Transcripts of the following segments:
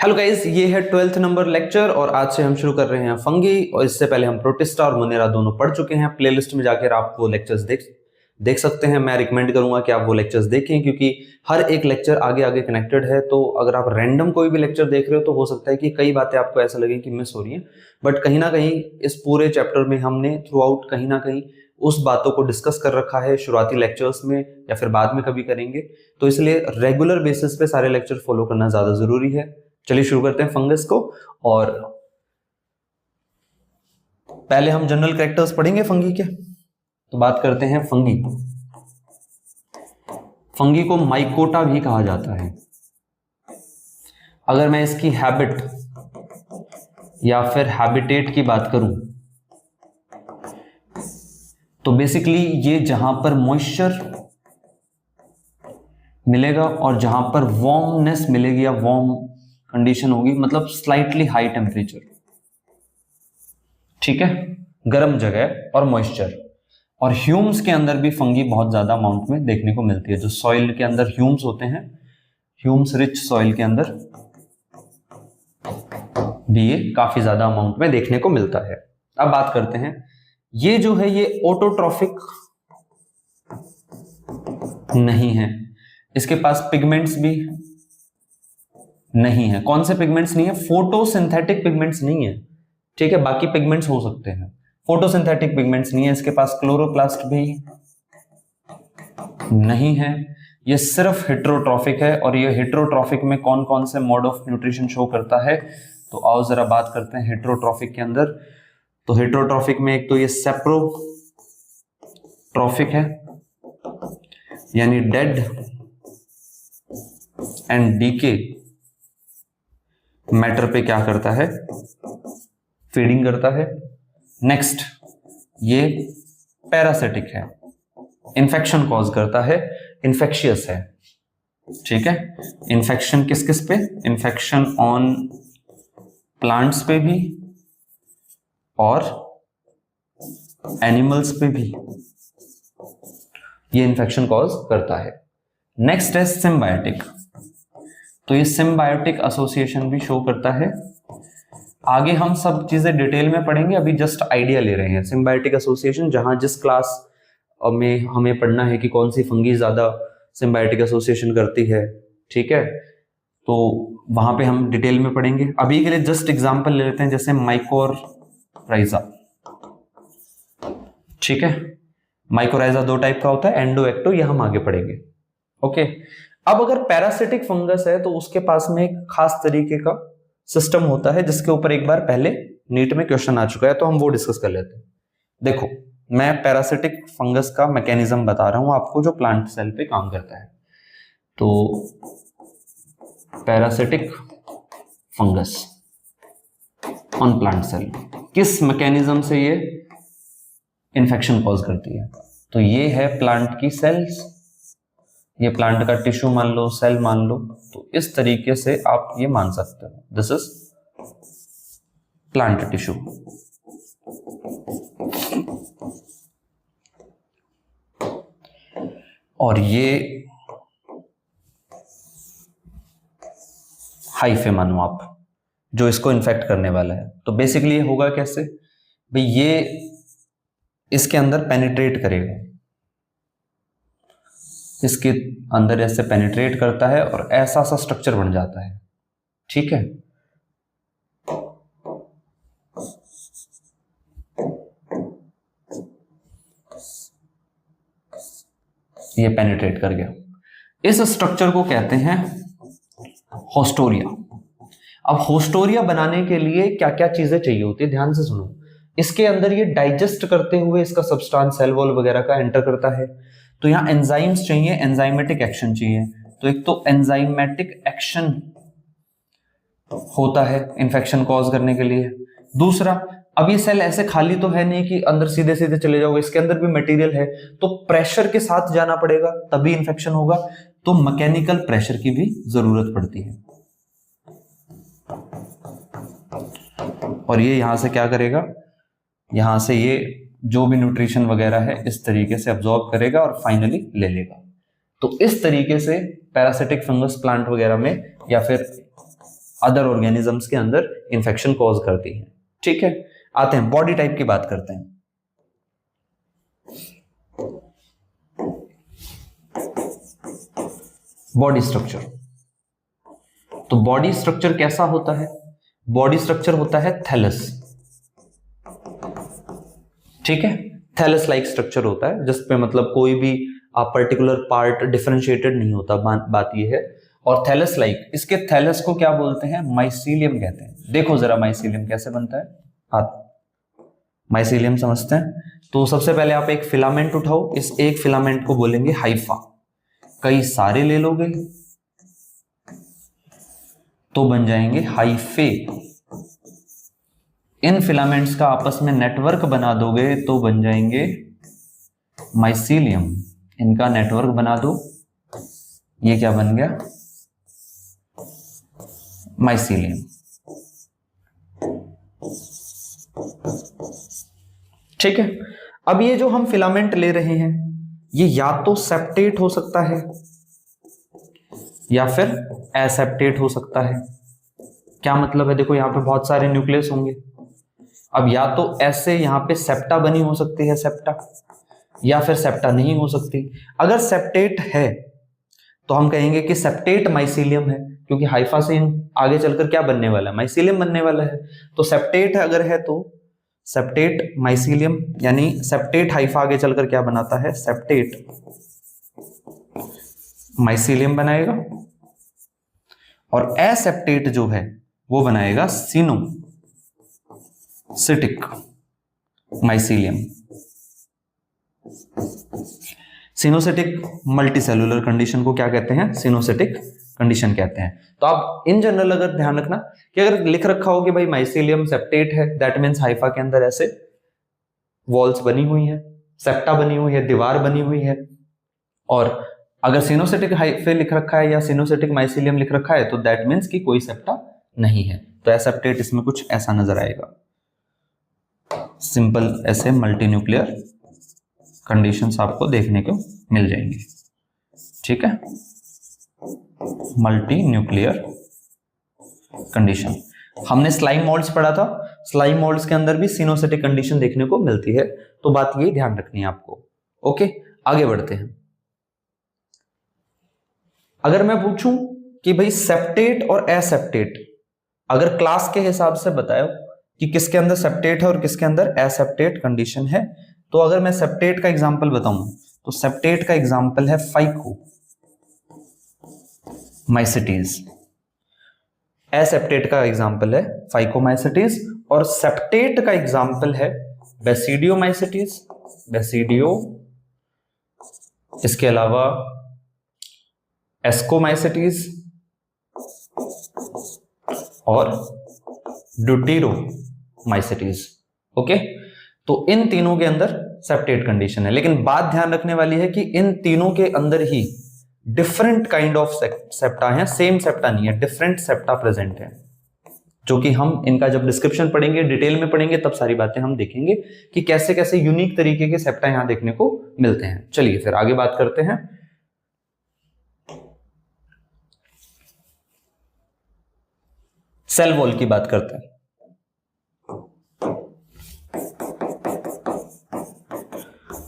Hello guys, ये है 12th number lecture और आज से हम शुरू कर रहे हैं फंगी। और इससे पहले हम प्रोटिस्टा और मोनेरा दोनों पढ़ चुके हैं। प्लेलिस्ट में जाकर आप वो लेक्चर्स देख सकते हैं। मैं रिकमेंड करूंगा कि आप वो लेक्चर्स देखें क्योंकि हर एक लेक्चर आगे आगे कनेक्टेड है। तो अगर आप रैंडम कोई भी लेक्चर देख रहे हो तो हो सकता है कि कई बातें आपको ऐसा लगे कि मिस हो रही हैं, बट कहीं ना कहीं इस पूरे चैप्टर में हमने थ्रू आउट कहीं ना कहीं उस बातों को डिस्कस कर रखा है शुरुआती लेक्चर्स में या फिर बाद में कभी करेंगे। तो इसलिए रेगुलर बेसिस पे सारे लेक्चर फॉलो करना ज्यादा जरूरी है। चलिए शुरू करते हैं फंगस को। और पहले हम जनरल कैरेक्टर्स पढ़ेंगे फंगी के। तो बात करते हैं फंगी। फंगी को माइकोटा भी कहा जाता है। अगर मैं इसकी हैबिट या फिर हैबिटेट की बात करूं तो बेसिकली ये जहां पर मॉइस्चर मिलेगा और जहां पर वार्मनेस मिलेगी या वार्म कंडीशन होगी, मतलब स्लाइटली हाई टेम्परेचर, ठीक है, गर्म जगह और मॉइस्चर। और ह्यूम्स के अंदर भी फंगी बहुत ज्यादा अमाउंट में देखने को मिलती है। जो सॉइल के अंदर ह्यूम्स होते हैं, ह्यूम्स रिच सॉइल के अंदर भी ये काफी ज्यादा अमाउंट में देखने को मिलता है। अब बात करते हैं, ये जो है ये ऑटोट्रॉफिक नहीं है, इसके पास पिगमेंट्स भी नहीं है। कौन से पिगमेंट्स नहीं है? फोटोसिंथेटिक पिगमेंट्स नहीं है, ठीक है, बाकी पिगमेंट्स हो सकते हैं, फोटोसिंथेटिक पिगमेंट्स नहीं है। इसके पास क्लोरोप्लास्ट भी नहीं है। ये सिर्फ हेट्रोट्रॉफिक है। और ये हेट्रोट्रॉफिक में कौन कौन से मोड ऑफ न्यूट्रिशन शो करता है, तो आओ जरा बात करते हैं हेट्रोट्रॉफिक के अंदर। तो हेट्रोट्रॉफिक में एक तो ये सेप्रोट्रॉफिक है, यानी डेड एंड डीके मैटर पे क्या करता है, फीडिंग करता है। नेक्स्ट ये पैरासिटिक है, इन्फेक्शन कॉज करता है, इन्फेक्शियस है, ठीक है। इन्फेक्शन किस किस पे? इन्फेक्शन ऑन प्लांट्स पे भी और एनिमल्स पे भी ये इन्फेक्शन कॉज करता है। नेक्स्ट है सिम्बायोटिक। तो ये सिम्बायोटिक एसोसिएशन भी शो करता है। आगे हम सब चीजें डिटेल में पढ़ेंगे, अभी जस्ट आइडिया ले रहे हैं। सिम्बायोटिक एसोसिएशन जहां जिस क्लास में हमें पढ़ना है कि कौन सी फंगी ज्यादा सिम्बायोटिक एसोसिएशन करती है, ठीक है, तो वहां पे हम डिटेल में पढ़ेंगे। अभी के लिए जस्ट एग्जांपल ले लेते हैं, जैसे माइकोराइजा, ठीक है। माइकोराइजा दो टाइप का होता है, एंडो एक्टो, ये हम आगे पढ़ेंगे, ओके। अब अगर पैरासिटिक फंगस है तो उसके पास में एक खास तरीके का सिस्टम होता है जिसके ऊपर एक बार पहले नीट में क्वेश्चन आ चुका है, तो हम वो डिस्कस कर लेते हैं। देखो, मैं पैरासिटिक फंगस का मैकेनिज्म बता रहा हूं आपको जो प्लांट सेल पे काम करता है। तो parasitic fungus on plant cell किस मैकेनिज्म से ये इंफेक्शन कॉज करती है? तो ये है प्लांट की सेल्स, ये प्लांट का टिश्यू मान लो, सेल मान लो। तो इस तरीके से आप ये मान सकते हो, दिस इज प्लांट टिश्यू। और ये हाइफे मानो आप, जो इसको इन्फेक्ट करने वाला है। तो बेसिकली ये होगा कैसे भाई, ये इसके अंदर पेनिट्रेट करेगा, इसके अंदर ऐसे पेनिट्रेट करता है और ऐसा सा स्ट्रक्चर बन जाता है, ठीक है। ये पेनिट्रेट कर गया। इस स्ट्रक्चर को कहते हैं होस्टोरिया। अब होस्टोरिया बनाने के लिए क्या क्या चीजें चाहिए होती है, ध्यान से सुनो। इसके अंदर ये डाइजेस्ट करते हुए इसका सब्सटेंस सेल वॉल वगैरह का एंटर करता है। तो यहां एंजाइम्स चाहिए, एंजाइमेटिक एक्शन चाहिए। तो एक तो एंजाइमेटिक एक्शन होता है इंफेक्शन कॉज करने के लिए। दूसरा, अब ये सेल ऐसे खाली तो है नहीं कि अंदर सीधे सीधे चले जाओगे, इसके अंदर भी मटेरियल है, तो प्रेशर के साथ जाना पड़ेगा तभी इंफेक्शन होगा। तो मैकेनिकल प्रेशर की भी जरूरत पड़ती है। और ये यहां से क्या करेगा, यहां से ये जो भी न्यूट्रिशन वगैरह है इस तरीके से अब्सॉर्ब करेगा और फाइनली ले लेगा। तो इस तरीके से पैरासिटिक फंगस प्लांट वगैरह में या फिर अदर ऑर्गेनिजम्स के अंदर इंफेक्शन कॉज करती हैं। ठीक है, आते हैं बॉडी टाइप की बात करते हैं। बॉडी स्ट्रक्चर, तो बॉडी स्ट्रक्चर कैसा होता है? बॉडी स्ट्रक्चर होता है थैलस। ठीक है, थैलस लाइक स्ट्रक्चर होता है जिस पे मतलब कोई भी पर्टिकुलर पार्ट डिफरेंशिएटेड नहीं होता, बात ये है। और थैलस लाइक, इसके थैलस को क्या बोलते हैं? माइसीलियम कहते हैं। देखो जरा माइसीलियम कैसे बनता है, हाथ माइसीलियम समझते हैं। तो सबसे पहले आप एक फिलामेंट उठाओ, इस एक फिलामेंट को बोलेंगे हाइफा। कई सारे ले लोगे तो बन जाएंगे हाइफे। इन फिलामेंट्स का आपस में नेटवर्क बना दोगे तो बन जाएंगे माइसीलियम। इनका नेटवर्क बना दो, ये क्या बन गया? माइसीलियम। ठीक है, अब ये जो हम फिलामेंट ले रहे हैं ये या तो सेप्टेट हो सकता है या फिर एसेप्टेट हो सकता है। क्या मतलब है? देखो यहां पे बहुत सारे न्यूक्लियस होंगे। अब या तो ऐसे यहां पे सेप्टा बनी हो सकती है, सेप्टा, या फिर सेप्टा नहीं हो सकती। अगर सेप्टेट है तो हम कहेंगे कि सेप्टेट माइसीलियम है, क्योंकि हाइफा से आगे चलकर क्या बनने वाला है? माइसीलियम बनने वाला है। तो सेप्टेट अगर है तो सेप्टेट माइसीलियम, यानी सेप्टेट हाइफा आगे चलकर क्या बनाता है? सेप्टेट माइसीलियम बनाएगा। और एसेप्टेट जो है वो बनाएगा सिनोसिटिक माइसीलियम। सिनोसिटिक मल्टीसेलुलर कंडीशन को क्या कहते हैं? सिनोसिटिक कंडीशन कहते हैं। तो आप इन जनरल अगर ध्यान रखना कि अगर लिख रखा हो कि भाई माइसीलियम सेप्टेट है, दैट मीन्स हाइफा के अंदर ऐसे वॉल्स बनी हुई है, सेप्टा बनी हुई है, दीवार बनी हुई है। और अगर सिनोसिटिक हाइफे लिख रखा है या सिनोसिटिक माइसीलियम लिख रखा है तो दैट मीन्स कि कोई सेप्टा नहीं है। तो एसेप्टेट इसमें कुछ ऐसा नजर आएगा, सिंपल ऐसे मल्टी न्यूक्लियर कंडीशंस आपको देखने को मिल जाएंगी। ठीक है, मल्टी न्यूक्लियर कंडीशन। हमने स्लाइम मोल्ड्स पढ़ा था, स्लाइम मोल्ड्स के अंदर भी सिनोसिटिक कंडीशन देखने को मिलती है। तो बात ये ध्यान रखनी है आपको। ओके, आगे बढ़ते हैं। अगर मैं पूछूं कि भाई सेप्टेट और एसेप्टेट, अगर क्लास के हिसाब से बताओ कि किसके अंदर सेप्टेट है और किसके अंदर एसेप्टेट कंडीशन है, तो अगर मैं सेप्टेट का एग्जांपल बताऊं तो सेप्टेट का एग्जांपल है फाइकोमाइसिटीज, एसेप्टेट का एग्जांपल है फाइकोमाइसिटीज, और सेप्टेट का एग्जांपल है बेसिडियोमाइसिटीज, बेसिडियो, इसके अलावा एस्कोमाइसिटीज और ड्यूटेरोमाइसिटीज। ओके, तो इन तीनों के अंदर सेप्टेट कंडीशन है। लेकिन बात ध्यान रखने वाली है कि इन तीनों के अंदर ही डिफरेंट काइंड ऑफ सेप्टा हैं, सेम सेप्टा नहीं है, डिफरेंट सेप्टा प्रेजेंट है, जो कि हम इनका जब डिस्क्रिप्शन पढ़ेंगे, डिटेल में पढ़ेंगे, तब सारी बातें हम देखेंगे कि कैसे कैसे यूनिक तरीके के सेप्टा यहां देखने को मिलते हैं। चलिए फिर आगे बात करते हैं। सेल वॉल की बात करते हैं।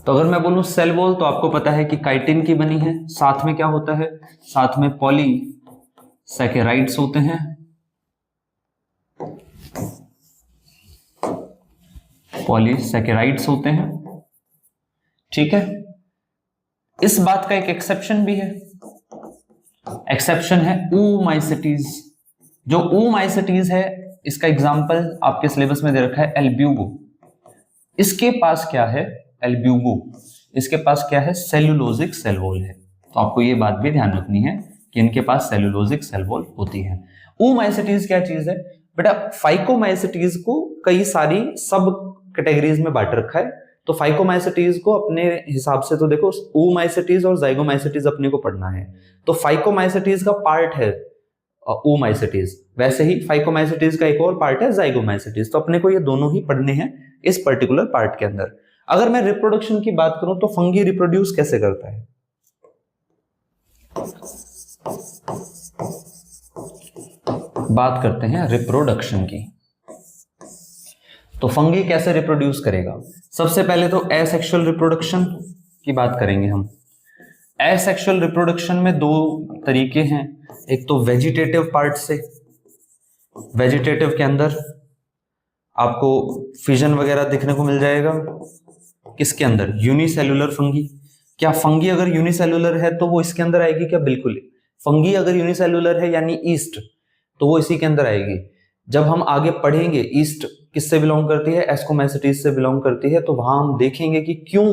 तो अगर मैं बोलूं सेल वॉल, तो आपको पता है कि काइटिन की बनी है, साथ में क्या होता है? साथ में पॉलीसैकेराइड्स होते हैं, पॉलीसैकेराइड्स होते हैं। ठीक है, इस बात का एक एक्सेप्शन भी है, एक्सेप्शन है oomacetes। जो oomacetes है इसका एग्जांपल आपके सिलेबस में दे रखा है एल्ब्यूगो। इसके पास क्या है? एल्ब्यूगो, इसके पास क्या है? सेल्यूलोजिक सेल वॉल है। तो आपको ये बात भी ध्यान रखनी है कि इनके पास सेल्यूलोजिक सेल वॉल होती है। oomacetes क्या चीज है बेटा? फाइकोमाइसिटीज को कई सारी सब कैटेगरीज में बांट रखा है। तो फाइकोमाइसिटीज को अपने हिसाब से तो देखो, oomacetes और zygomacetes अपने को पढ़ना है। तो फाइकोमाइसिटीज का पार्ट है oomacetes, वैसे ही फाइकोमाइसिटीज का एक और पार्ट है zygomacetes। तो अपने को ये दोनों ही पढ़ने हैं इस पर्टिकुलर पार्ट के अंदर। अगर मैं रिप्रोडक्शन की बात करूं तो फंगी रिप्रोड्यूस कैसे करता है? बात करते हैं रिप्रोडक्शन की। तो फंगी कैसे रिप्रोड्यूस करेगा? सबसे पहले तो एसेक्सुअल रिप्रोडक्शन की बात करेंगे हम। एसेक्सुअल रिप्रोडक्शन में दो तरीके हैं, एक तो वेजिटेटिव पार्ट से। वेजिटेटिव के अंदर आपको फिजन वगैरह देखने को मिल जाएगा। किसके अंदर? Unicellular fungi. क्या फंगी अगर यूनिसेलुलर है तो वो इसके अंदर आएगी क्या? बिल्कुल। फंगी अगर यूनिसेलुलर है यानी ईस्ट, तो वो इसी के अंदर आएगी। जब हम आगे पढ़ेंगे ईस्ट किससे बिलोंग करती है? एस्कोमाइसिटीज से बिलोंग करती है। तो वहां हम देखेंगे कि क्यों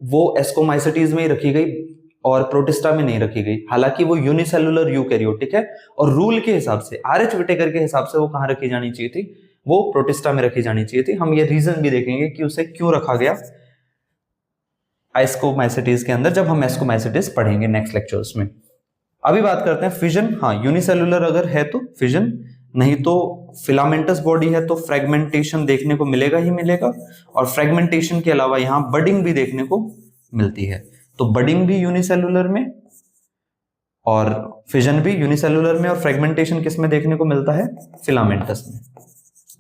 वो एस्कोमाइसिटीज में ही रखी गई और प्रोटिस्टा में नहीं रखी गई, हालांकि वो यूनिसेलुलर यूकैरियोटिक है। और रूल के हिसाब से, आर.एच. विटेकर के हिसाब से वो कहां रखी जानी चाहिए थी? वो प्रोटिस्टा में रखी जानी चाहिए थी। हम ये रीजन भी देखेंगे कि उसे क्यों रखा गया एस्कोमाइसिटीज के अंदर, जब हम एस्कोमाइसिटीज पढ़ेंगे नेक्स्ट लेक्चर्स में। अभी बात करते हैं फिजन। हाँ, यूनिसेलुलर अगर है तो फिजन, नहीं तो फिलामेंटस बॉडी है तो फ्रेगमेंटेशन देखने को मिलेगा ही मिलेगा। और फ्रेगमेंटेशन के अलावा यहाँ बडिंग भी देखने को मिलती है। तो बडिंग भी यूनिसेलुलर में और फिजन भी यूनिसेलुलर में, और फ्रेगमेंटेशन किस में देखने को मिलता है? फिलामेंटस में।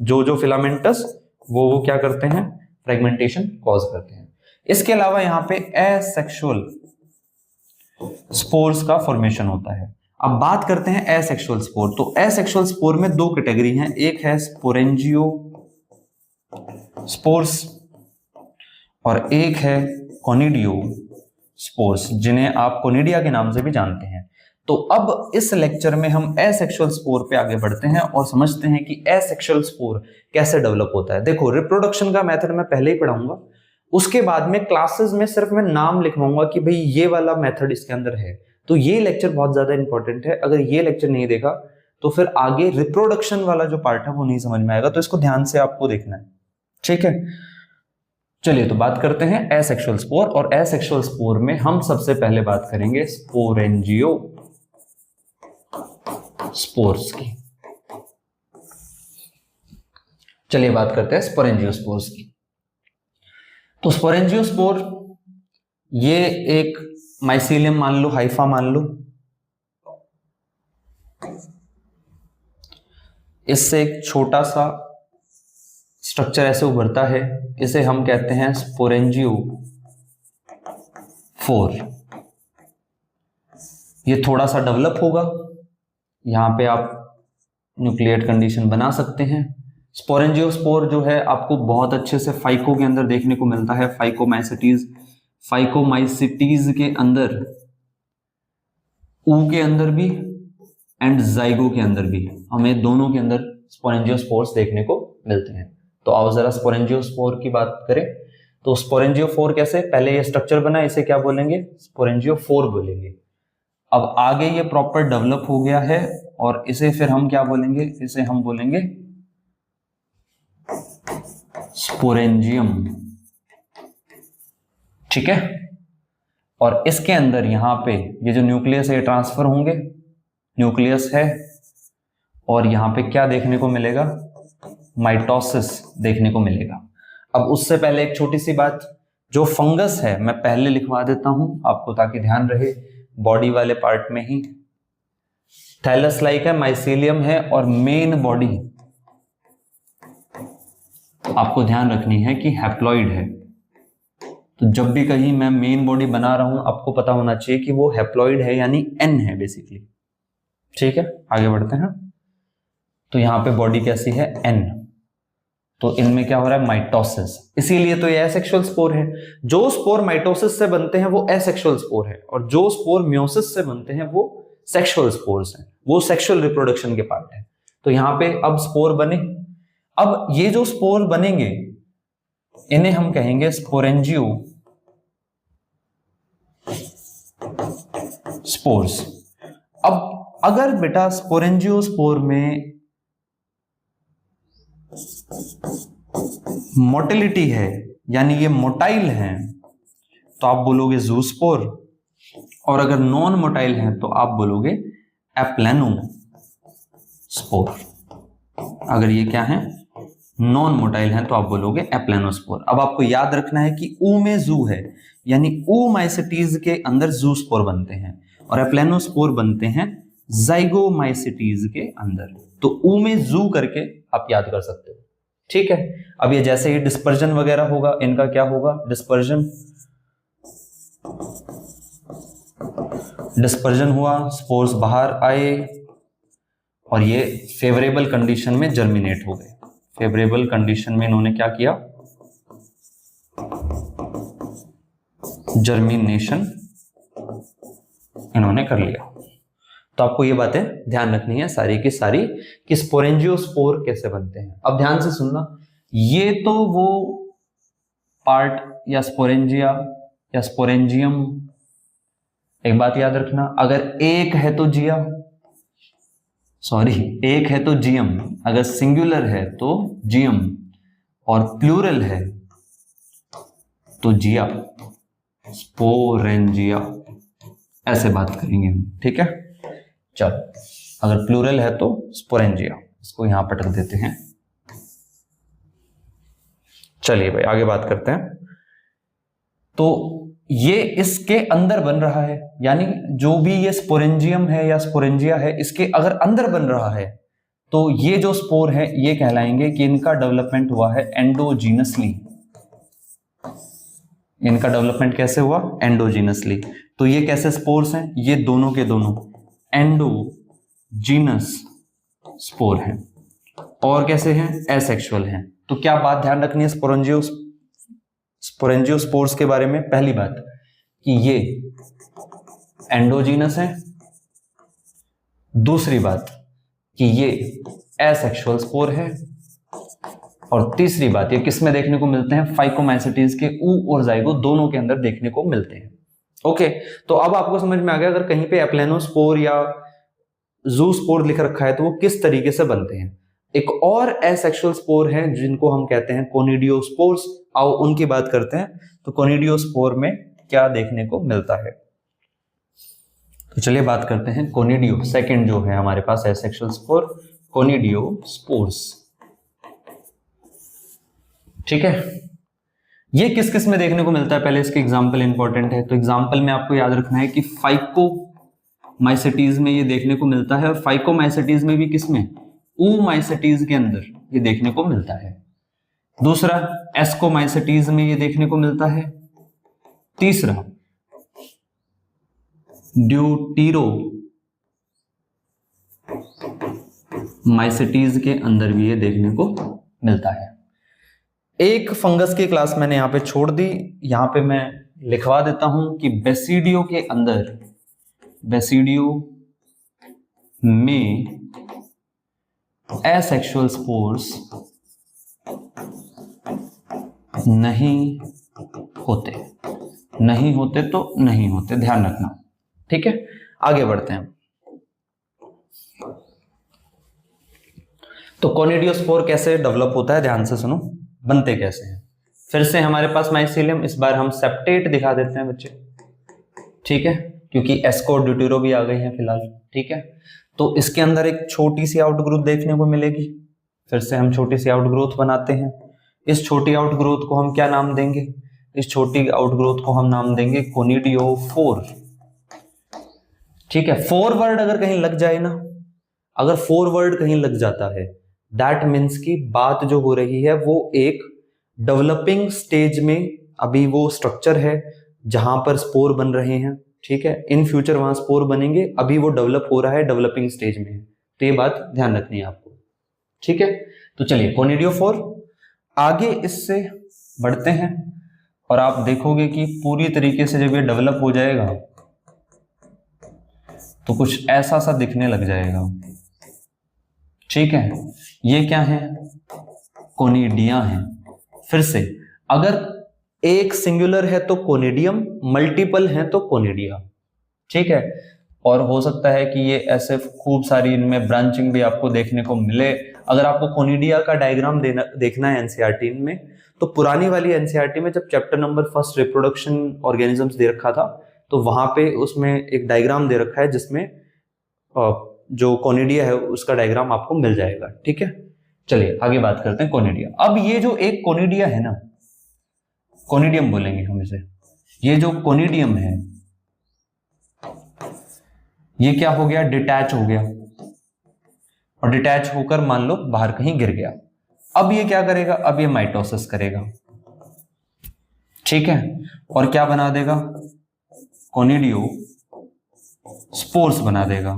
जो फिलामेंटस वो क्या करते हैं? फ्रेगमेंटेशन कॉज करते हैं। इसके अलावा यहाँ पे एसेक्सुअल स्पोर्स का फॉर्मेशन होता है। अब बात करते हैं एसेक्सुअल स्पोर। तो एसेक्सुअल स्पोर में दो कैटेगरी हैं, एक है स्पोरेंजियो स्पोर्स और एक है कोनिडियो स्पोर्स, जिन्हें आप कोनिडिया के नाम से भी जानते हैं। तो अब इस लेक्चर में हम एसेक्सुअल स्पोर पे आगे बढ़ते हैं और समझते हैं कि एसेक्सुअल स्पोर कैसे डेवलप होता है। देखो, रिप्रोडक्शन का मेथड मैं पहले ही पढ़ाऊंगा, उसके बाद में क्लासेस में सिर्फ मैं नाम लिखवाऊंगा कि भाई ये वाला मेथड इसके अंदर है। तो ये लेक्चर बहुत ज्यादा इंपॉर्टेंट है। अगर ये लेक्चर नहीं देखा तो फिर आगे रिप्रोडक्शन वाला जो पार्ट है वो नहीं समझ में आएगा, तो इसको ध्यान से आपको देखना है, ठीक है। चलिए तो बात करते हैं एसेक्सुअल स्पोर। और एसेक्सुअल स्पोर में हम सबसे पहले बात करेंगे स्पोरेंजियो स्पोर्स की। चलिए बात करते हैं स्पोरेंजियो स्पोर्स की। तो स्पोरेंजियो स्पोर ये एक माइसीलियम मान लो, हाइफा मान लो, इससे एक छोटा सा स्ट्रक्चर ऐसे उभरता है, इसे हम कहते हैं स्पोरेंजियो 4। ये थोड़ा सा डेवलप होगा, यहां पे आप न्यूक्लिएट कंडीशन बना सकते हैं। स्पोरेंजियोस्पोर जो है आपको बहुत अच्छे से फाइको के अंदर देखने को मिलता है, फाइकोमाइसिटीज के अंदर, ऊ के अंदर भी एंड जाइगो के अंदर भी, हमें दोनों के अंदर स्पोरेंजियोस्पोर्स देखने को मिलते हैं। तो आओ जरा स्पोरेंजियोस्पोर की बात करें। तो स्पोरेंजियो 4 कैसे? पहले ये स्ट्रक्चर बना, इसे क्या बोलेंगे? स्पोरेंजियो 4 बोलेंगे। अब आगे ये प्रॉपर डेवलप हो गया है और इसे फिर हम क्या बोलेंगे? इसे हम बोलेंगे स्पोरेंजियम, ठीक है। और इसके अंदर यहां पे ये जो न्यूक्लियस है ट्रांसफर होंगे, न्यूक्लियस है, और यहां पे क्या देखने को मिलेगा? माइटोसिस देखने को मिलेगा। अब उससे पहले एक छोटी सी बात, जो फंगस है मैं पहले लिखवा देता हूं आपको ताकि ध्यान रहे, बॉडी वाले पार्ट में ही थैलस लाइक है, माइसीलियम है, और मेन बॉडी आपको ध्यान रखनी है कि हैप्लॉइड है। तो जब भी कहीं मैं मेन बॉडी बना रहा हूं आपको पता होना चाहिए कि वो हैप्लॉइड है, यानी एन है बेसिकली, ठीक है। आगे बढ़ते हैं। तो यहां पे बॉडी कैसी है? एन। तो इनमें क्या हो रहा है? माइटोसिस। इसीलिए तो ये एसेक्सुअल स्पोर है। जो स्पोर माइटोसिस से बनते हैं वो एसेक्सुअल स्पोर है, और जो स्पोर मियोसिस से बनते हैं वो सेक्सुअल स्पोर्स हैं, वो सेक्सुअल रिप्रोडक्शन के पार्ट है। तो यहां पे अब स्पोर बने। अब ये जो स्पोर बनेंगे इन्हें हम कहेंगे स्पोरेंजियो स्पोर्स। अब अगर बेटा स्पोरेंजियो स्पोर में मोटिलिटी है, यानी ये मोटाइल है, तो आप बोलोगे जूस्पोर, और अगर नॉन मोटाइल है तो आप बोलोगे एप्लेनोस्पोर। अगर ये क्या है? नॉन मोटाइल है तो आप बोलोगे एप्लेनोस्पोर। अब आपको याद रखना है कि ऊ में जू है, यानी ऊ माइसिटीज के अंदर जूस्पोर बनते हैं और एप्लेनोस्पोर बनते हैं जाइगोमाइसिटीज के अंदर। तो ऊ में जू करके आप याद कर सकते हो, ठीक है। अब ये जैसे ही डिस्पर्जन वगैरह होगा, इनका क्या होगा, डिस्पर्जन हुआ, स्पोर्स बाहर आए और ये फेवरेबल कंडीशन में जर्मिनेट हो गए। फेवरेबल कंडीशन में इन्होंने क्या किया, जर्मिनेशन इन्होंने कर लिया। तो आपको ये बातें ध्यान रखनी है सारी की सारी कि स्पोरेंजियोस्पोर कैसे बनते हैं। अब ध्यान से सुनना, ये तो वो पार्ट या स्पोरेंजिया या स्पोरेंजियम, एक बात याद रखना, अगर एक है तो जिया, सॉरी एक है तो जियम, अगर सिंगुलर है तो जियम और प्लूरल है तो जिया, स्पोरेंजिया, ऐसे बात करेंगे हम, ठीक है। चलो, अगर प्लूरल है तो स्पोरेंजिया, इसको यहां पर रख देते हैं। चलिए भाई आगे बात करते हैं। तो ये इसके अंदर बन रहा है, यानी जो भी ये स्पोरेंजियम है या स्पोरेंजिया है, इसके अगर अंदर बन रहा है तो ये जो स्पोर है ये कहलाएंगे कि इनका डेवलपमेंट हुआ है एंडोजीनसली। इनका डेवलपमेंट कैसे हुआ, एंडोजीनसली। तो ये कैसे स्पोर्स हैं, ये दोनों के दोनों एंडोजीनस स्पोर हैं। और कैसे हैं, एसेक्सुअल हैं। तो क्या बात ध्यान रखनी है स्पोरेंजियोस्पोर्स के बारे में, पहली बात कि ये एंडोजीनस है, दूसरी बात कि ये एसेक्सुअल स्पोर है, और तीसरी बात ये किस में देखने को मिलते हैं, फाइकोमाइसिटीज के ऊ और जाइगो दोनों के अंदर देखने को मिलते हैं। ओके, तो अब आपको समझ में आ गया अगर कहीं पे एप्लेनोस्पोर या जूस्पोर लिख रखा है तो वो किस तरीके से बनते हैं। एक और एसेक्सुअल स्पोर है जिनको हम कहते हैं कोनिडियोस्पोर्स, आओ उनकी बात करते हैं। तो कोनिडियोस्पोर में क्या देखने को मिलता है, तो चलिए बात करते हैं कोनिडियो, सेकंड जो है हमारे पास एसेक्सुअल स्पोर, कोनिडियोस्पोर्स, ठीक है। ये किस किस में देखने को मिलता है, पहले इसके एग्जांपल इंपॉर्टेंट है। तो एग्जांपल में आपको याद रखना है कि फाइकोमाइसिटीज में ये देखने को मिलता है, और फाइकोमाइसिटीज में भी किसमें, ऊमाइसिटीज के अंदर ये देखने को मिलता है। दूसरा एस्कोमाइसिटीज में ये देखने को मिलता है। तीसरा ड्यूटीरोमाइसिटीज के अंदर भी ये देखने को मिलता है। एक फंगस की क्लास मैंने यहां पे छोड़ दी, यहां पे मैं लिखवा देता हूं कि बेसिडियो के अंदर, बेसिडियो में एसेक्सुअल स्पोर्स नहीं होते, नहीं होते तो नहीं होते, ध्यान रखना, ठीक है। आगे बढ़ते हैं। तो कोनिडियोस्पोर कैसे डेवलप होता है, ध्यान से सुनो, बनते कैसे हैं। फिर से हमारे पास माइसीलियम, इस बार हम सेप्टेट दिखा देते हैं बच्चे, ठीक है, क्योंकि एस्को और ड्यूटेरो भी आ गई हैं फिलहाल, ठीक है। तो इसके अंदर एक छोटी सी आउटग्रोथ देखने को मिलेगी। फिर से हम छोटी सी आउटग्रोथ बनाते हैं। इस छोटी आउटग्रोथ को हम क्या नाम देंगे, इस छोटी आउटग्रोथ को हम नाम देंगे कोनिडियोफोर, ठीक है। फॉरवर्ड अगर कहीं लग जाए ना, अगर फॉरवर्ड कहीं लग जाता है, दैट मीन्स की बात जो हो रही है वो एक डेवलपिंग स्टेज में अभी वो स्ट्रक्चर है जहां पर स्पोर बन रहे हैं, ठीक है। इन फ्यूचर वहां स्पोर बनेंगे, अभी वो डेवलप हो रहा है, डेवलपिंग स्टेज में है। तो ये बात ध्यान रखनी है आपको, ठीक है। तो चलिए कोनिडियोफोर, आगे इससे बढ़ते हैं और आप देखोगे कि पूरी तरीके से जब ये डेवलप हो जाएगा तो कुछ ऐसा सा दिखने लग जाएगा, ठीक है। ये क्या है, कोनिडिया है। फिर से अगर एक सिंगुलर है तो कोनिडियम, मल्टीपल है तो कोनिडिया, ठीक है। और हो सकता है कि ये ऐसे खूब सारी इनमें ब्रांचिंग भी आपको देखने को मिले। अगर आपको कोनिडिया का डायग्राम देखना है एनसीईआरटी में, तो पुरानी वाली एनसीईआरटी में जब chapter number 1 reproduction organisms they रखा था, तो वहां पे उसमें एक डायग्राम दे रखा है जिसमें जो कोनिडिया है उसका डायग्राम आपको मिल जाएगा, ठीक है। चलिए आगे बात करते हैं कोनिडिया। अब ये जो एक कोनिडिया है ना, कोनिडियम बोलेंगे हम इसे, ये जो कोनिडियम है ये क्या हो गया, डिटैच हो गया, और डिटैच होकर मान लो बाहर कहीं गिर गया। अब ये क्या करेगा, अब ये माइटोसिस करेगा, ठीक है, और क्या बना देगा, कोनिडियो स्पोर्स बना देगा।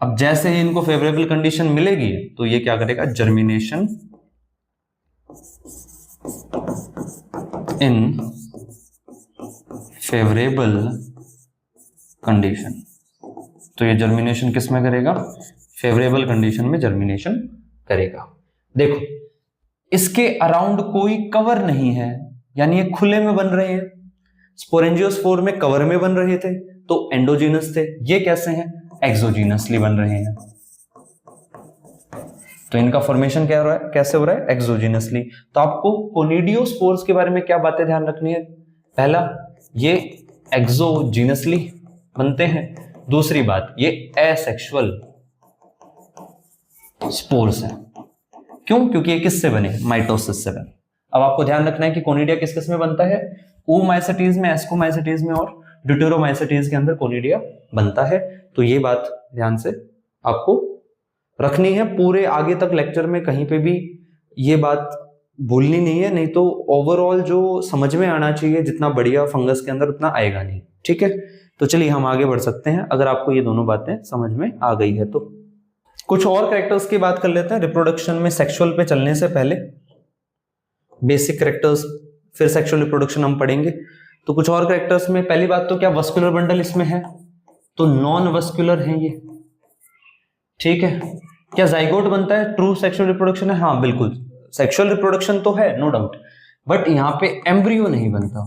अब जैसे ही इनको फेवरेबल कंडीशन मिलेगी तो ये क्या करेगा, जर्मिनेशन इन फेवरेबल कंडीशन। तो ये जर्मिनेशन किस में करेगा, फेवरेबल कंडीशन में जर्मिनेशन करेगा। देखो इसके अराउंड कोई कवर नहीं है, यानी ये खुले में बन रहे हैं। स्पोरेंजियोस्पोर में कवर में बन रहे थे तो एंडोजीनस थे, ये कैसे हैं, एक्सोजीनसली बन रहे हैं। तो इनका फॉर्मेशन क्या हो रहा है, कैसे हो रहा है, एक्सोजीनसली। तो आपको कोनिडियोस्पोर्स के बारे में क्या बातें ध्यान रखनी है, पहला ये एक्सोजीनसली बनते हैं, दूसरी बात ये एसेक्सुअल स्पोर्स है। क्यों, क्योंकि ये किससे बने, माइटोसिस से बने। अब आपको ध्यान रखना है कि कोनिडिया किस किस में बनता है, ओमाइसेटीज में, एस्कोमाइसेटीज में और ड्यूटेरोमाइसेटीज के अंदर कोनिडिया बनता है। तो ये बात ध्यान से आपको रखनी है, पूरे आगे तक लेक्चर में कहीं पे भी ये बात भूलनी नहीं है, नहीं तो ओवरऑल जो समझ में आना चाहिए जितना बढ़िया फंगस के अंदर उतना आएगा नहीं, ठीक है। तो चलिए हम आगे बढ़ सकते हैं, अगर आपको ये दोनों बातें समझ में आ गई है तो। कुछ और कैरेक्टर्स की बात कर लेते हैं रिप्रोडक्शन में, सेक्सुअल पे चलने से पहले बेसिक कैरेक्टर्स, फिर सेक्सुअल रिप्रोडक्शन हम पढ़ेंगे। तो कुछ और कैरेक्टर्स में पहली बात तो क्या वस्कुलर बंडल इसमें है, तो नॉन वस्कुलर है ये, ठीक है। क्या जाइगोट बनता है, ट्रू सेक्सुअल रिप्रोडक्शन है, हाँ बिल्कुल सेक्सुअल रिप्रोडक्शन तो है नो डाउट, बट यहां पे एम्ब्रियो नहीं बनता,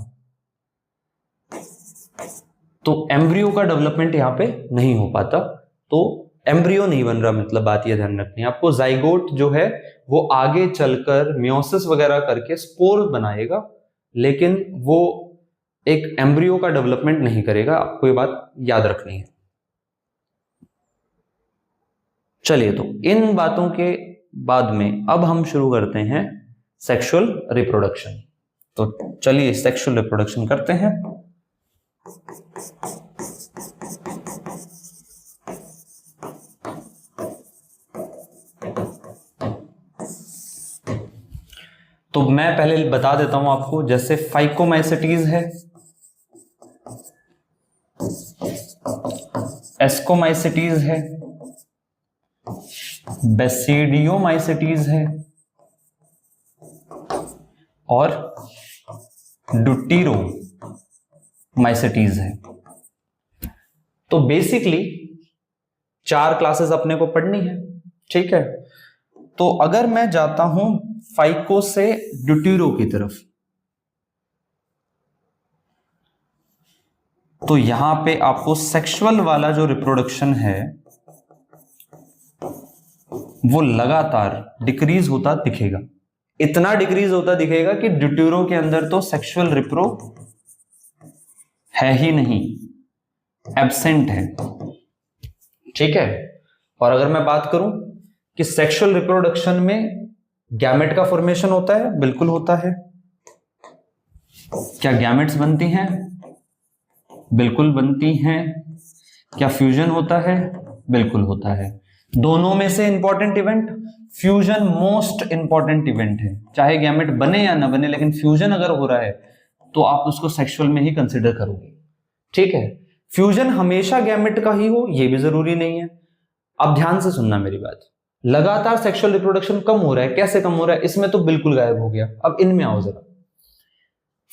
तो एम्ब्रियो का डेवलपमेंट यहां पे नहीं हो पाता, तो एम्ब्रियो नहीं बन रहा, मतलब बात ये ध्यान रखनी है आपको। जाइगोट जो है वो आगे चलकर मियोसिस वगैरह करके स्पोर बनाएगा, लेकिन वो एक एम्ब्रियो का डेवलपमेंट नहीं करेगा, आपको ये बात याद रखनी है। चलिए तो इन बातों के बाद में अब हम शुरू करते हैं सेक्सुअल रिप्रोडक्शन। तो चलिए सेक्सुअल रिप्रोडक्शन करते हैं। तो मैं पहले बता देता हूं आपको, जैसे फाइकोमाइसेटीज है, एस्कोमाइसेटीज है, बेसिडियोमाइसेटीज है और ड्यूटेरोमाइसेटीज है। तो बेसिकली 4 क्लासेस अपने को पढ़नी है, ठीक है। तो अगर मैं जाता हूं फाइको से ड्यूटेरो की तरफ, तो यहां पे आपको सेक्सुअल वाला जो रिप्रोडक्शन है वो लगातार डिक्रीज होता दिखेगा। इतना डिक्रीज होता दिखेगा कि ड्यूटेरो के अंदर तो सेक्सुअल रिप्रो है ही नहीं, एब्सेंट है, ठीक है। और अगर मैं बात करूं कि सेक्सुअल रिप्रोडक्शन में गैमेट का फॉर्मेशन होता है, बिल्कुल होता है। क्या गैमेट्स बनती हैं, बिल्कुल बनती हैं। क्या फ्यूजन होता है, बिल्कुल होता है। दोनों में से important event fusion most important event है, चाहे गैमेट बने या ना बने, लेकिन फ्यूजन अगर हो रहा है तो आप उसको सेक्सुअल में ही कंसिडर करोगे, ठीक है। फ्यूजन हमेशा गैमेट का ही हो ये भी जरूरी नहीं है। अब ध्यान से सुनना मेरी बात, लगातार सेक्सुअल रिप्रोडक्शन कम हो रहा है, कैसे कम हो रहा है, इसमें तो बिल्कुल गायब हो गया। अब इनमें आओ जरा,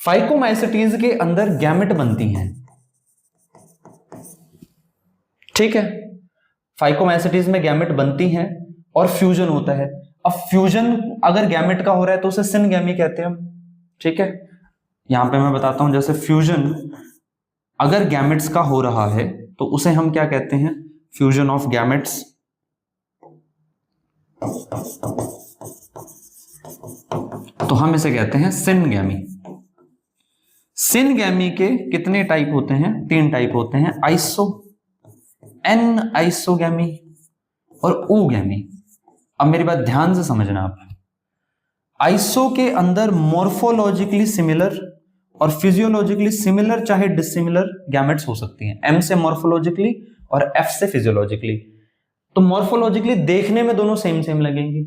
फाइकोमाइसेटीज के अंदर गैमेट बनती हैं, ठीक है। फाइकोमाइसेटीज में गैमेट बनती हैं और फ्यूजन होता है। अब फ्यूजन अगर गैमेट का हो रहा है तो उसे सिनगैमी कहते हैं हम, ठीक है। यहां पे मैं बताता हूं, जैसे फ्यूजन अगर गैमेट्स का हो रहा है तो उसे हम क्या कहते हैं, फ्यूजन ऑफ गैमेट्स। तो हम इसे कहते हैं सिनगैमी। सिनगैमी के कितने टाइप होते हैं, 3 टाइप होते हैं, आइसो, एन आइसोगैमी और ओगैमी। अब मेरी बात ध्यान से समझना आप, आइसो के अंदर मॉर्फोलॉजिकली सिमिलर और फिजियोलॉजिकली सिमिलर चाहे डिसिमिलर गैमेट्स हो सकती हैं। एम से मॉर्फोलॉजिकली और F से फिजियोलॉजिकली। तो मॉर्फोलॉजिकली देखने में दोनों सेम सेम लगेंगी।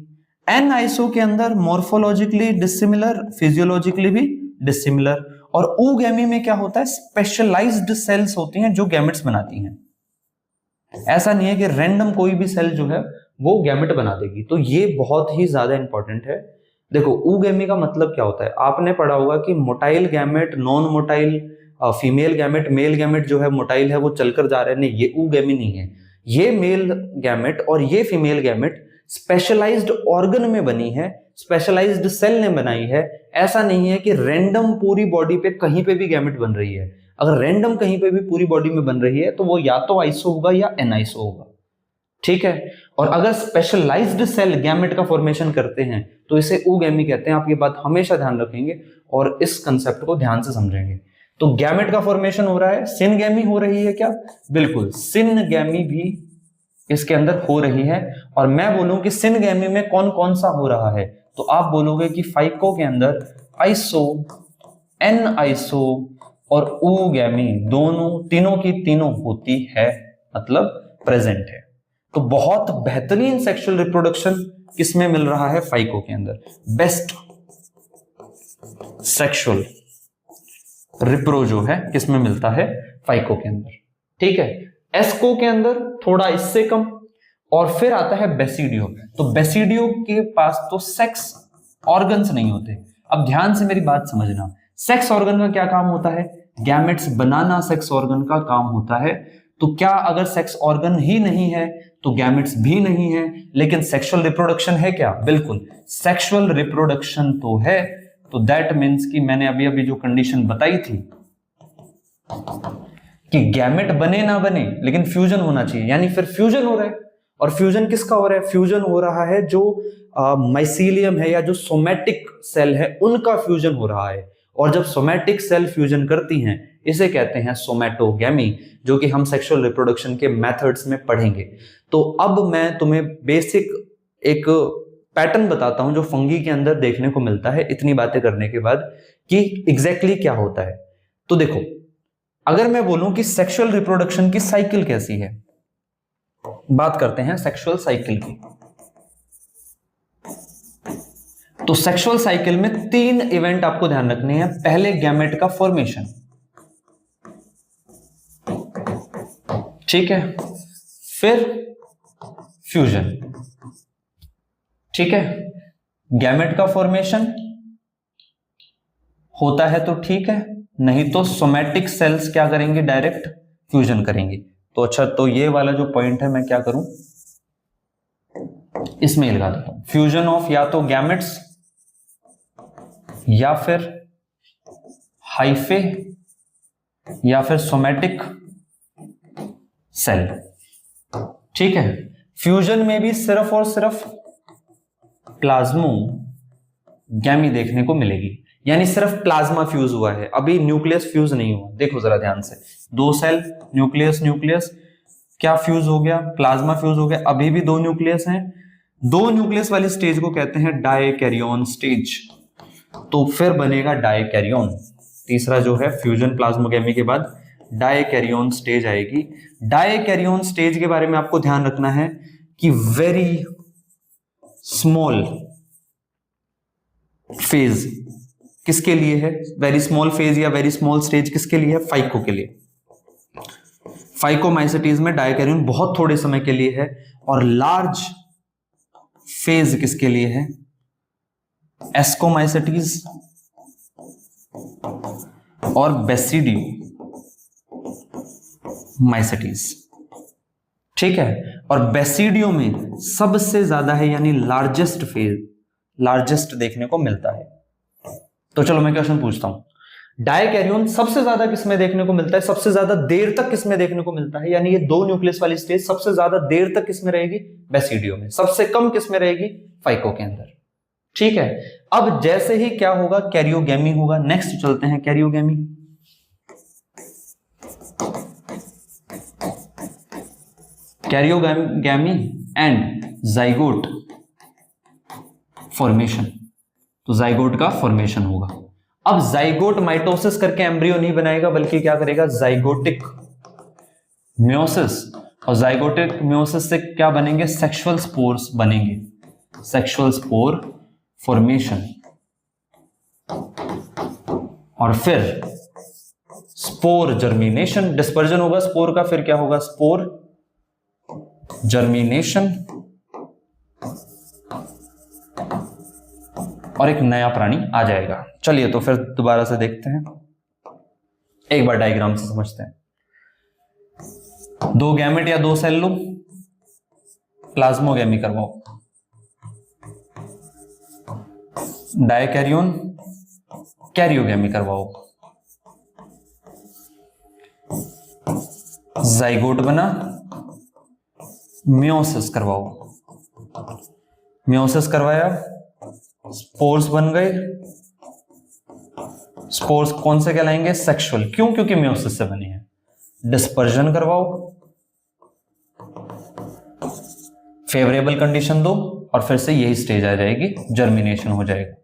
एन आइसो के अंदर मॉर्फोलॉजिकली डिसिमिलर, फिजियोलॉजिकली भी डिसिमिलर। और oogamete में क्या होता है, स्पेशलाइज्ड सेल्स होती हैं जो गैमेट्स बनाती हैं। ऐसा नहीं है कि रैंडम कोई भी सेल जो है वो गैमेट बना देगी। तो ये बहुत ही ज्यादा इंपॉर्टेंट है। देखो oogamete का मतलब क्या होता है, आपने पढ़ा होगा कि motile gamete, non motile, female gamete, male gamete जो है मोटाइल है वो चलकर जा रहे हैं, नहीं ये oogamete नहीं है। ये मेल गैमेट और ये फीमेल गैमेट स्पेशलाइज्ड ऑर्गन में बनी है, स्पेशलाइज्ड सेल ने बनाई है। ऐसा नहीं है कि रैंडम पूरी बॉडी पे कहीं पे भी गैमेट बन रही है। अगर रैंडम कहीं पे भी पूरी बॉडी में बन रही है तो वो या तो आइसो होगा या एनाइसो होगा, ठीक है। और अगर स्पेशलाइज्ड सेल गैमेट का फॉर्मेशन करते हैं तो इसे oogamete कहते हैं। आप ये बात हमेशा ध्यान रखेंगे और इस कंसेप्ट को ध्यान से समझेंगे। तो गैमेट का फॉर्मेशन हो रहा है, सिनगैमी हो रही है क्या, बिल्कुल सिनगैमी भी इसके अंदर हो रही है। और मैं बोलूं कि सिनगैमी में कौन कौन सा हो रहा है, तो आप बोलोगे कि फाइको के अंदर आइसो, एन आइसो और oogamete दोनों, तीनों की तीनों होती है, मतलब प्रेजेंट है। तो बहुत बेहतरीन सेक्सुअल रिप्रोडक्शन किसमें मिल रहा है, फाइको के अंदर। बेस्ट सेक्सुअल रिप्रो जो है किसमें मिलता है, फाइको के अंदर, ठीक है। एस्को के अंदर थोड़ा इससे कम। और फिर आता है बेसिडियो। तो बेसिडियो के पास तो सेक्स ऑर्गन्स नहीं होते। अब ध्यान से मेरी बात समझना, सेक्स ऑर्गन का क्या काम होता है, गैमेट्स बनाना सेक्स ऑर्गन का काम होता है। तो क्या अगर सेक्स ऑर्गन ही नहीं है तो गैमेट्स भी नहीं है, लेकिन सेक्सुअल रिप्रोडक्शन है क्या, बिल्कुल सेक्सुअल रिप्रोडक्शन तो है। तो दैट मीन्स कि मैंने अभी अभी जो कंडीशन बताई थी कि गैमेट बने ना बने लेकिन फ्यूजन होना चाहिए, यानी फिर फ्यूजन हो रहा है। और फ्यूजन किसका हो रहा है, फ्यूजन हो रहा है जो माइसीलियम है या जो सोमैटिक सेल है उनका फ्यूजन हो रहा है। और जब सोमैटिक सेल फ्यूजन करती हैं इसे कहते हैं सोमैटोगैमी, जो कि हम सेक्सुअल रिप्रोडक्शन के मेथड्स में पढ़ेंगे। तो अब मैं तुम्हें बेसिक एक पैटर्न बताता हूं जो फंगी के अंदर देखने को मिलता है इतनी बातें करने के बाद कि एग्जैक्टली क्या होता है। तो देखो, अगर मैं बोलूं कि सेक्सुअल रिप्रोडक्शन की साइकिल कैसी है, बात करते हैं सेक्सुअल साइकिल की। तो सेक्सुअल साइकिल में 3 इवेंट आपको ध्यान रखने हैं। पहले गैमेट का फॉर्मेशन, ठीक है, फिर फ्यूजन, ठीक है। गैमेट का फॉर्मेशन होता है तो ठीक है, नहीं तो सोमैटिक सेल्स क्या करेंगे, डायरेक्ट फ्यूजन करेंगे। तो अच्छा, तो ये वाला जो पॉइंट है मैं क्या करूं, इसमें लगा देता हूं, फ्यूजन ऑफ या तो गैमेट्स या फिर हाइफे या फिर सोमैटिक सेल, ठीक है। फ्यूजन में भी सिर्फ और सिर्फ प्लाज्मोगैमी देखने को मिलेगी, यानी सिर्फ प्लाज्मा फ्यूज हुआ है, अभी न्यूक्लियस फ्यूज नहीं हुआ। देखो जरा ध्यान से, 2 सेल, न्यूक्लियस, न्यूक्लियस क्या फ्यूज हो गया, प्लाज्मा फ्यूज हो गया। अभी भी 2 न्यूक्लियस हैं। 2 न्यूक्लियस वाली स्टेज को कहते हैं डायकैरियन स्टेज। तो फिर बनेगा डायकैरियन। तीसरा जो है फ्यूजन प्लाज्मोगैमी के बाद डायकैरियन स्टेज आएगी। डायकैरियन स्टेज के बारे में आपको ध्यान रखना है कि वेरी स्मॉल फेज किसके लिए है, वेरी स्मॉल फेज या वेरी स्मॉल स्टेज किसके लिए है, फाइको के लिए। फाइकोमाइसेटीज में डायकैरियन बहुत थोड़े समय के लिए है। और लार्ज फेज किसके लिए है, एस्कोमाइसेटीज और बेसिडियोमाइसेटीज, ठीक है। और बेसिडियो में सबसे ज्यादा है, यानी लार्जेस्ट फेज, लार्जेस्ट देखने को मिलता है। तो चलो मैं क्वेश्चन पूछता हूं, डायकैरियन सबसे ज्यादा किसमें देखने को मिलता है, सबसे ज्यादा देर तक किसमें देखने को मिलता है, यानी ये 2 न्यूक्लियस वाली स्टेज सबसे ज्यादा देर तक किसमें रहेगी, बेसिडियो में। सबसे कम किसमें रहेगी, फाइको के अंदर, ठीक है। अब जैसे ही क्या होगा, कैरियोगैमी होगा। नेक्स्ट चलते हैं, karyogamy. Karyogamy and zygote formation. तो जाइगोट का फॉर्मेशन होगा। अब जाइगोट माइटोसिस करके एम्ब्रियो नहीं बनाएगा, बल्कि क्या करेगा, जाइगोटिक म्योसिस और जाइगोटिक मियोसिस से क्या बनेंगे, सेक्सुअल स्पोर्स बनेंगे, सेक्सुअल स्पोर फॉर्मेशन। और फिर स्पोर जर्मिनेशन, डिस्पर्जन होगा स्पोर का, फिर क्या होगा, स्पोर जर्मिनेशन, और एक नया प्राणी आ जाएगा। चलिए तो फिर दोबारा से देखते हैं, एक बार डायग्राम से समझते हैं। दो गैमेट या दो सेल लो, प्लाज्मोगैमी करवाओ, डायकैरियोन कैरियोगैमी करवाओ, जाइगोट बना, मियोसिस करवाओ, मियोसिस करवाया, स्पोर्स बन गए। स्पोर्स कौन से कहलाएंगे, सेक्सुअल, क्यों, क्योंकि मियोसिस से बने हैं। डिस्पर्जन करवाओ, फेवरेबल कंडीशन दो, और फिर से यही स्टेज आ जाएगी, जर्मिनेशन हो जाएगा,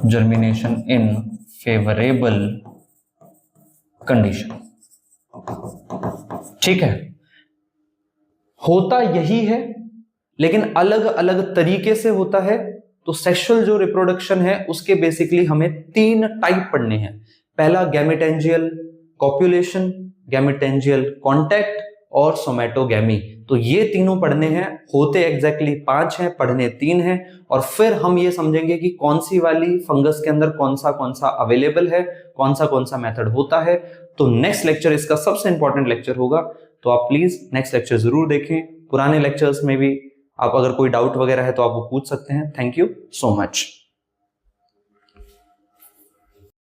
जर्मिनेशन इन फेवरेबल कंडीशन। ठीक है, होता यही है, लेकिन अलग अलग तरीके से होता है। तो सेक्सुअल जो रिप्रोडक्शन है उसके बेसिकली हमें 3 टाइप पढ़ने हैं। पहला गैमेटेंजियल कॉप्युलेशन, गैमेटेंजियल कांटेक्ट और सोमैटोगैमी। तो ये तीनों पढ़ने हैं, होते एग्जैक्टली 5 हैं, पढ़ने 3 हैं। और फिर हम ये समझेंगे कि कौन सी वाली फंगस के अंदर कौन सा अवेलेबल है, कौन सा मेथड होता है। तो नेक्स्ट लेक्चर इसका सबसे इंपॉर्टेंट लेक्चर होगा, तो आप प्लीज नेक्स्ट लेक्चर जरूर देखें। पुराने लेक्चर्स में भी आप अगर कोई डाउट वगैरह है तो आप वो पूछ सकते हैं। Thank you so much.